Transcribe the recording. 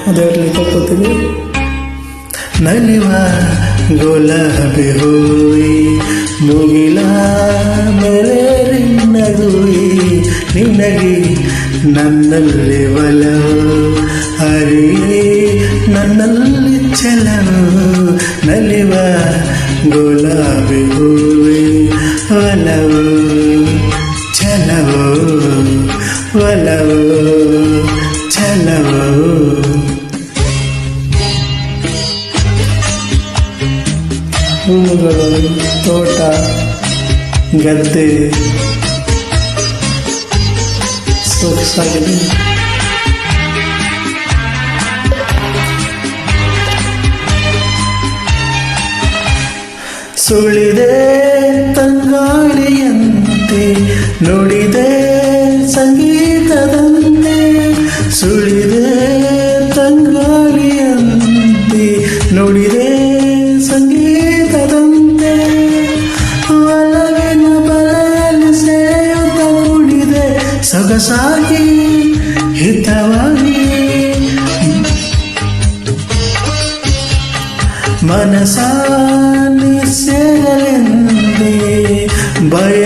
ಅದೇ ತಪ್ಪುತ್ತೀವಿ. ನಲಿವ ಗುಲಾಬಿ ಹೂವಿ ಮುಗಿಲ ಮೇಲೆ ನಗುವಿ ನಿನಗೆ ನನ್ನಲ್ಲಿ ಒಲವು ಹರಿಯೇ ನನ್ನಲ್ಲಿ ಛಲವು ನಲಿವ ಗುಲಾಬಿ ಹೂವಿ ಒಲವು ಛಲವು ಒಲವು ಛಲವು. ಹೂವುಗಳು, ತೋಟ, ಗದ್ದೆ ಸೊಗಸಾಗಿದೆ. ಸುಳಿದೆ ತಂಗಾಳಿಯಂತೆ ನುಡಿದೆ ಸಂಗೀತದಂತೆ, ಸುಳಿದೆ ತಂಗಾಳಿಯಂತೆ ನುಡಿದೆ ಸಂಗೀತದಂತೆ, ಒಲವಿನ ಬಲೆಯಲ್ಲಿ ಸೇಯುತ್ತ ಕುಡಿದೆ ಸೊಗಸಾಗಿ ಹಿತವಾಗಿ, ಮನಸಾನಿ ಸೇರಲೆಂದೇ ಭಯ